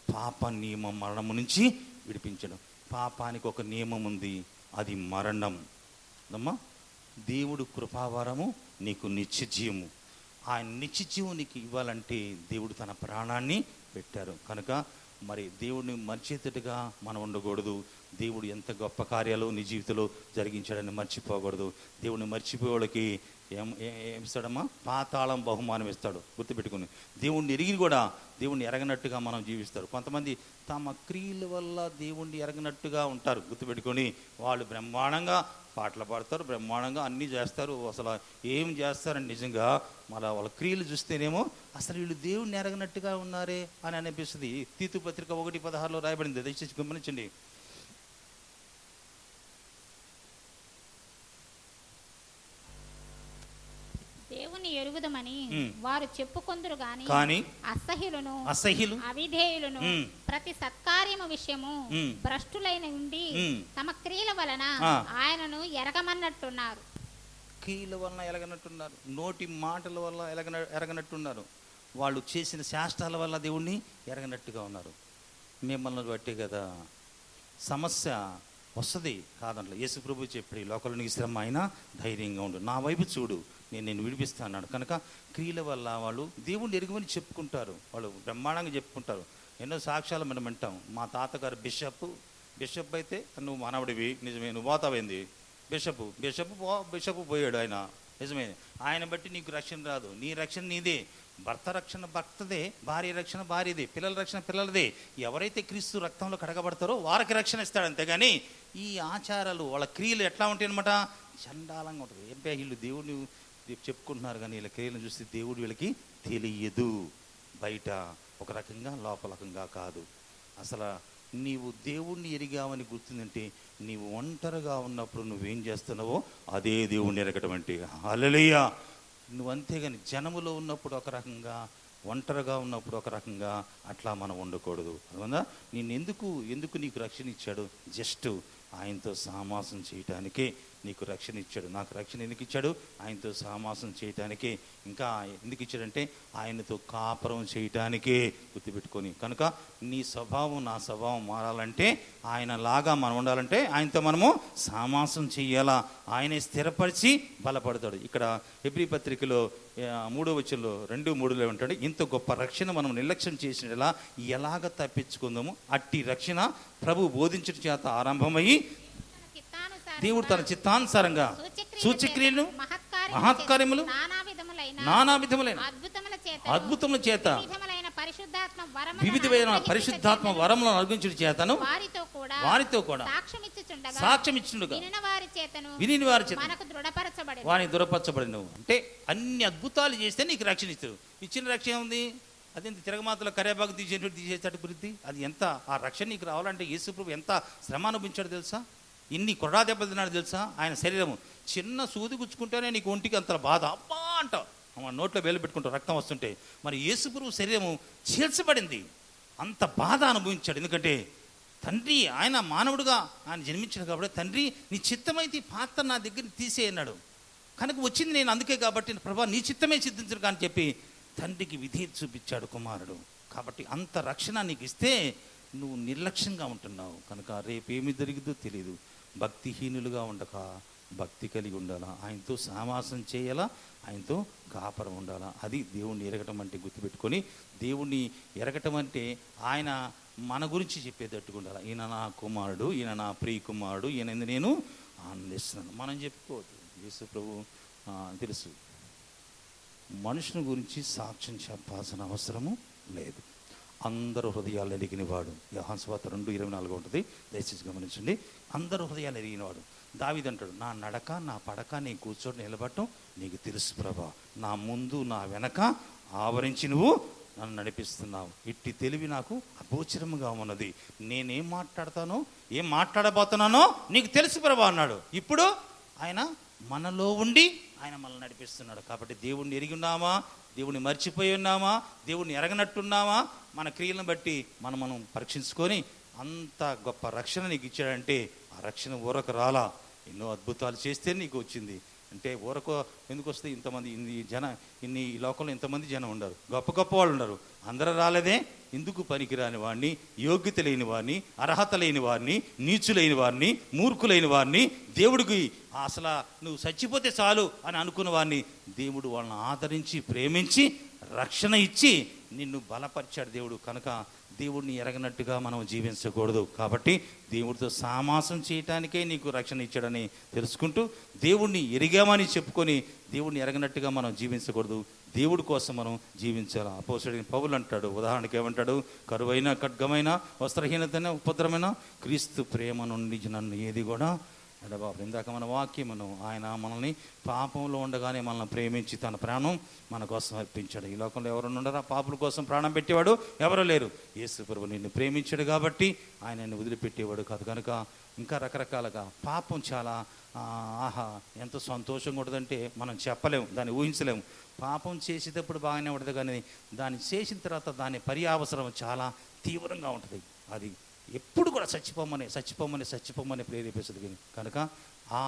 పాప నియమం మరణము నుంచి విడిపించడం. పాపానికి ఒక నియమం ఉంది, అది మరణం. అమ్మా, దేవుడు కృపావరము నీకు నిత్యజీవము. ఆయన నిత్యజీవం నీకు ఇవ్వాలంటే దేవుడు తన ప్రాణాన్ని పెట్టారు. కనుక మరి దేవుడిని మర్చేటట్టుగా మనం ఉండకూడదు. దేవుడు ఎంత గొప్ప కార్యాలు నీ జీవితంలో జరిగించాడని మర్చిపోకూడదు. దేవుడిని మర్చిపోయేవాళ్ళకి ఏం ఇస్తాడమ్మా? పాతాళం బహుమానం ఇస్తాడు. గుర్తుపెట్టుకుని దేవుణ్ణి ఎరిగి కూడా దేవుణ్ణి ఎరగనట్టుగా మనం జీవిస్తారు. కొంతమంది తమ క్రియల వల్ల దేవుణ్ణి ఎరగనట్టుగా ఉంటారు. గుర్తుపెట్టుకొని వాళ్ళు బ్రహ్మాండంగా పాటలు పాడతారు, బ్రహ్మాండంగా అన్నీ చేస్తారు. అసలు ఏం చేస్తారని నిజంగా మళ్ళీ వాళ్ళ క్రియలు చూస్తేనేమో అసలు వీళ్ళు దేవుడిని ఎరగనట్టుగా ఉన్నారే అని అనిపిస్తుంది. తీతు పత్రిక 1:16 రాయబడింది, దయచేసి గమనించండి. దేవుని ఎరుగుదమని వారు చెప్పుకొందురు గాని అసహ్యులు అవిధేయులను ప్రతి సత్కార్యము విషయము భ్రష్టులైన ఉండి తమ క్రియల వలన ఆయనను ఎరగమన్నట్టున్నారు. క్రియల వలన ఎరగనట్టున్నారు, నోటి మాటల వల్ల ఎరగనట్టున్నారు, వాళ్ళు చేసిన శాస్త్రాల వల్ల దేవుణ్ణి ఎరగనట్టుగా ఉన్నారు. మిమ్మల్ని బట్టే కదా సమస్య వస్తుంది, కాదంట్లో. యేసు ప్రభు చెప్పి లోకంలో నీకు శ్రమ అయినా ధైర్యంగా ఉండు, నా వైపు చూడు, నేను విడిపిస్తా అన్నాడు. కనుక క్రియల వల్ల వాళ్ళు దేవుణ్ణి ఎరుగమని చెప్పుకుంటారు, వాళ్ళు బ్రహ్మాండంగా చెప్పుకుంటారు. ఎన్నో సాక్ష్యాలు మనం వింటాం. మా తాతగారు బిషప్ అయితే నువ్వు మనవడివి, నిజమే, నువ్వు పోతావైంది. బిషప్ పోయాడు, ఆయన నిజమే. ఆయన బట్టి నీకు రక్షణ రాదు, నీ రక్షణ నీదే. భర్త రక్షణ భర్తదే, భార్య రక్షణ భార్యదే, పిల్లల రక్షణ పిల్లలదే. ఎవరైతే క్రీస్తు రక్తంలో కడగబడతారో వారికి రక్షణ ఇస్తాడు. అంతేగాని ఈ ఆచారాలు వాళ్ళ క్రియలు ఎట్లా ఉంటాయి అనమాట, చండాలంగా ఉంటుంది. ఏంటంటే వీళ్ళు దేవుడిని చెప్పుకుంటున్నారు కానీ వీళ్ళ క్రియలను చూస్తే దేవుడు వీళ్ళకి తెలియదు. బయట ఒక రకంగా లోపల రకంగా కాదు. అసలు నీవు దేవుణ్ణి ఎరిగావని గుర్తుందంటే నీవు ఒంటరిగా ఉన్నప్పుడు నువ్వేం చేస్తున్నావో అదే దేవుణ్ణి ఎరగటం అంటే. హల్లెలూయా. నువ్వు అంతేగాని జనములో ఉన్నప్పుడు ఒక రకంగా, ఒంటరిగా ఉన్నప్పుడు ఒక రకంగా అట్లా మనం ఉండకూడదు. అవునా? నేను ఎందుకు నీకు రక్షణ ఇచ్చాడు? జస్ట్ ఆయనతో సహవాసం చేయటానికే నీకు రక్షణ ఇచ్చాడు. నాకు రక్షణ ఎందుకు ఇచ్చాడు? ఆయనతో సహవాసం చేయటానికే. ఇంకా ఎందుకు ఇచ్చాడంటే ఆయనతో కాపురం చేయటానికే. గుర్తుపెట్టుకొని. కనుక నీ స్వభావం నా స్వభావం మారాలంటే, ఆయనలాగా మనం ఉండాలంటే ఆయనతో మనము సహవాసం చెయ్యాలా. ఆయనే స్థిరపరిచి బలపడతాడు. ఇక్కడ హెబ్రీ పత్రికలో 3వ వచనంలో 2:3 ఉంటాడు, ఇంత గొప్ప రక్షణ మనం నిర్లక్ష్యం చేసినలా ఎలాగ తప్పించుకుందాము. అట్టి రక్షణ ప్రభు బోధించడం చేత ఆరంభమయ్యి దేవుడు తన చిత్తానుసారంగా సూచక్రియలు మహత్కార్యములు నానా విధములైన అద్భుతముల చేత వివిధమైన పరిశుద్ధాత్మ వరములను అనుగ్రహించుట చేతను వారితో కూడా సాక్ష్యం ఇచ్చుండగా వినిన వారి చేత వారిని దృఢపరచబడినవు. అంటే అన్ని అద్భుతాలు చేస్తే నీకు రక్షణ ఇస్తారు. ఇచ్చిన రక్షణ ఉంది, అదేంటి తిరగమాతలో కరేబాగు తీసేటట్టు గురించి. అది ఎంత ఆ రక్షణ నీకు రావాలంటే యేసు ప్రభు ఎంత శ్రమ అనుభవించాడు తెలుసా? ఇన్ని కొరడా దెబ్బలు తిన్నాడు తెలుసా? ఆయన శరీరము చిన్న సూది గుచ్చుకుంటేనే నీకు ఒంటికి అంత బాధ, అబ్బా అంటావు, నోట్లో వేలు పెట్టుకుంటావు రక్తం వస్తుంటే. మరి యేసుప్రభు శరీరము చీల్చబడింది, అంత బాధ అనుభవించాడు. ఎందుకంటే తండ్రి ఆయన మానవుడుగా ఆయన జన్మించాడు కాబట్టి, తండ్రి నీ చిత్తమైతే పాత్ర నా దగ్గర తీసేయన్నాడు. కనుక వచ్చింది నేను అందుకే కాబట్టి ప్రభా నీ చిత్తమే సిద్ధించరు కానీ చెప్పి తండ్రికి విధేయత చూపించాడు కుమారుడు. కాబట్టి అంత రక్షణ నీకు ఇస్తే నువ్వు నిర్లక్ష్యంగా ఉంటున్నావు. కనుక రేపేమి జరిగిందో తెలియదు. భక్తిహీనులుగా ఉండక భక్తి కలిగి ఉండాలా, ఆయనతో సహవాసం చేయాలా, ఆయనతో కాపురం ఉండాలా. అది దేవుణ్ణి ఎరగటం అంటే. గుర్తుపెట్టుకొని, దేవుణ్ణి ఎరగటం అంటే ఆయన మన గురించి చెప్పేటట్టుగా ఉండాలి. ఈయన నా కుమారుడు, ఈయన నా ప్రియ కుమారుడు, ఈయన నేను ఆనందిస్తున్నాను మనం చెప్పుకోవద్దు. యేసు ప్రభు తెలుసు, మనుషుని గురించి సాక్ష్యం చెప్పాల్సిన అవసరము లేదు. అందరూ హృదయాలు ఎరిగినవాడు. యోహాను సువార్త 2:24 ఉంటుంది, దయచేసి గమనించండి. అందరూ హృదయాలు ఎరిగినవాడు. దావీదు అంటాడు, నా నడక నా పడక నీ కూర్చోటి నిలబడటం నీకు తెలుసు ప్రభా, నా ముందు నా వెనక ఆవరించి నువ్వు నన్ను నడిపిస్తున్నావు. ఇట్టి తెలివి నాకు అగోచరముగా ఉన్నది. నేనేం మాట్లాడతానో ఏం మాట్లాడబోతున్నానో నీకు తెలుసు ప్రభా అన్నాడు. ఇప్పుడు ఆయన మనలో ఉండి ఆయన మనల్ని నడిపిస్తున్నాడు. కాబట్టి దేవుణ్ణి ఎరిగి ఉన్నామా, దేవుణ్ణి మర్చిపోయి ఉన్నామా, దేవుణ్ణి ఎరగనట్టున్నామా, మన క్రియలను బట్టి మనం పరీక్షించుకొని అంత గొప్ప రక్షణ నీకు ఇచ్చాడంటే ఆ రక్షణ ఊరకు రాలా. ఎన్నో అద్భుతాలు చేస్తే నీకు వచ్చింది అంటే ఊరకు ఎందుకు వస్తే ఇంతమంది ఈ లోకంలో ఇంతమంది జనం ఉండరు, గొప్ప గొప్ప వాళ్ళు ఉండరు. అందరూ రాలేదే. ఎందుకు పనికిరాని వాడిని, యోగ్యత లేని వాడిని, అర్హత లేని వారిని, నీచులైన వారిని, మూర్ఖులైన వారిని, దేవుడికి అసలు నువ్వు చచ్చిపోతే చాలు అని అనుకున్న వారిని దేవుడు వాళ్ళని ఆదరించి ప్రేమించి రక్షణ ఇచ్చి నిన్ను బలపరిచాడు దేవుడు. కనుక దేవుడిని ఎరగనట్టుగా మనం జీవించకూడదు. కాబట్టి దేవుడితో సామాసం చేయటానికే నీకు రక్షణ ఇచ్చాడని తెలుసుకుంటూ దేవుడిని ఎరిగామని చెప్పుకొని దేవుడిని ఎరగనట్టుగా మనం జీవించకూడదు. దేవుడి కోసం మనం జీవించాలి. అపోస్తలుడైన పౌలు అంటాడు, ఉదాహరణకి ఏమంటాడు, కరువైన ఖడ్గమైన వస్త్రహీనతైన ఉపద్రవమైన క్రీస్తు ప్రేమ నుండి నన్ను ఏది కూడా అంటే బాబు ఇందాక మన వాక్యమును ఆయన మనల్ని పాపంలో ఉండగానే మనల్ని ప్రేమించి తన ప్రాణం మన కోసం అర్పించాడు. ఈ లోకంలో ఎవరు ఉండరా పాపుల కోసం ప్రాణం పెట్టేవాడు ఎవరు లేరు. యేసు ప్రభువు నిన్ను ప్రేమించాడు కాబట్టి ఆయన నిన్ను వదిలిపెట్టేవాడు కాదు. కనుక ఇంకా రకరకాలుగా పాపం చాలా ఆహా ఎంత సంతోషంగా ఉంటుందంటే మనం చెప్పలేము, దాన్ని ఊహించలేము. పాపం చేసేటప్పుడు బాగానే ఉంటుంది, కానీ దాన్ని చేసిన తర్వాత దాని పర్యావసరం చాలా తీవ్రంగా ఉంటుంది. అది ఎప్పుడు కూడా చచ్చిపోమని ప్రేరేపిస్తుంది. కనుక ఆ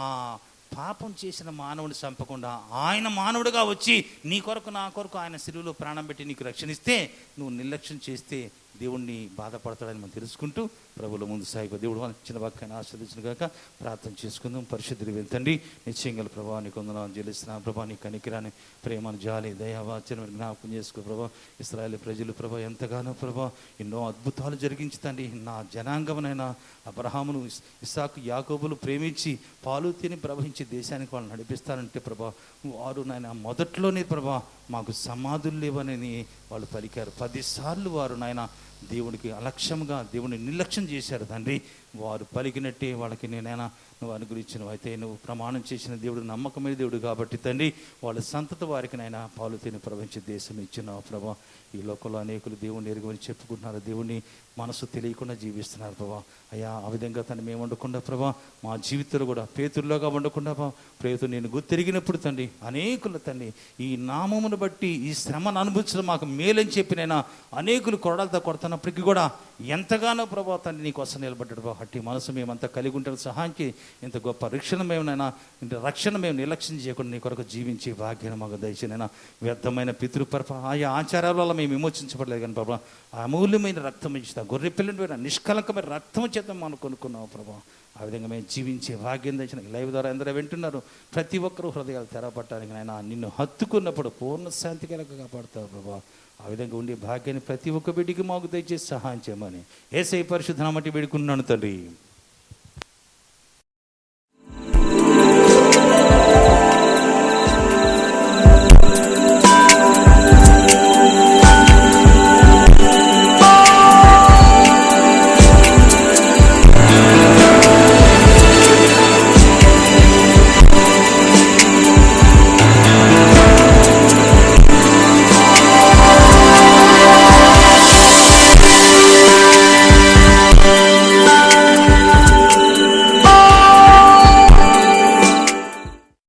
పాపం చేసిన మానవుని చంపకుండా ఆయన మానవుడిగా వచ్చి నీ కొరకు నా కొరకు ఆయన శిలువలో ప్రాణం పెట్టి నీకు రక్షణిస్తే నువ్వు నిర్లక్ష్యం చేస్తే దేవుణ్ణి బాధపడతాడని మనం తెలుసుకుంటూ ప్రభువుల ముందు సాగిపో. దేవుడు చిన్న వాక్యాన్ని ఆస్వాదించిన కాక ప్రార్థన చేసుకుందాం. పరిశుద్ధుడు వెళ్తండి నిశ్చయంగా ప్రభావ నీకు వందనాలు చెల్లిస్తున్నాను ప్రభా. నీ కనికిరాని ప్రేమను జాలి దయావాచన జ్ఞాపకం చేసుకో ప్రభా. ఇశ్రాయేలు ప్రజలు ప్రభా ఎంతగానో ప్రభా ఎన్నో అద్భుతాలు జరిగించుతండి. నా జనాంగమునైనా అబ్రహామును ఇస్సాకు యాకోబులు ప్రేమించి పాలు తిని ప్రవహించి దేశానికి వాళ్ళు నడిపిస్తారంటే ప్రభా వారు నాయన మొదట్లోనే ప్రభా మాకు సమాధులు లేవని వాళ్ళు పలికారు. 10 సార్లు వారు నాయన దేవుడికి అలక్ష్యంగా దేవుడిని నిర్లక్ష్యం చేశారు తండ్రి. వారు పలికినట్టే వాళ్ళకి నేనైనా నువ్వు అనుగ్రహించినవు. అయితే నువ్వు ప్రమాణం చేసిన దేవుడు నమ్మకమైన దేవుడు కాబట్టి తండ్రి వాళ్ళ సంతత వారికి నైనా పాలు తిని ప్రవహించే దేశం ఇచ్చినావు ప్రభా. ఈ లోకంలో అనేకులు దేవుడిని ఎరుగమని చెప్పుకుంటున్నారు, దేవుడిని మనసు తెలియకుండా జీవిస్తున్నారు ప్రభా. అయ్యా ఆ విధంగా తను మేము వండకుండా ప్రభా మా జీవితంలో కూడా పేతుల్లోగా వండకుండా ప్రేతు నేను గుర్తిరిగినప్పుడు తండ్రి అనేకులు తండ్రి ఈ నామమును బట్టి ఈ శ్రమను అనుభవించడం మాకు మేలని చెప్పినైనా అనేకులు కొరడాలతో కొడుతున్నప్పటికీ కూడా ఎంతగానో ప్రభా తండ్రి నీకోసం నిలబడ్డాడు ప్రభా. అట్టి మనసు మేమంతా కలిగి ఉంటాం సహాయంకి ఇంత గొప్ప రక్షణ మేము నిర్లక్ష్యం చేయకుండా నీ కొరకు జీవించే భాగ్యం మాకు దయచేనైనా. వ్యర్థమైన పితృపరప ఆయా ఆచారాల వల్ల మేము విమోచించబడలేదు కానీ ప్రభా అమూల్యమైన రక్తం ఇచ్చిన గొర్రె పిల్లని నిష్కలంకమైన రక్తం చేత మనం కొనుక్కున్నావు ప్రభా. ఆ విధంగా మేము జీవించే భాగ్యం తెచ్చిన లైవ్ ద్వారా ఎందరో వింటున్నారు ప్రతి ఒక్కరూ హృదయాలు తెరపట్టడానికి నాయన నిన్ను హత్తుకున్నప్పుడు పూర్ణ శాంతి కలగ కాపాడుతావు ప్రభా. ఆ విధంగా ఉండే భాగ్యాన్ని ప్రతి ఒక్క బిడ్డకి మాకు దయచేసి సహాయం చేయమని యేసయ్య పరిశుద్ధ నామమున వేడుకుంటున్నాను తండ్రి.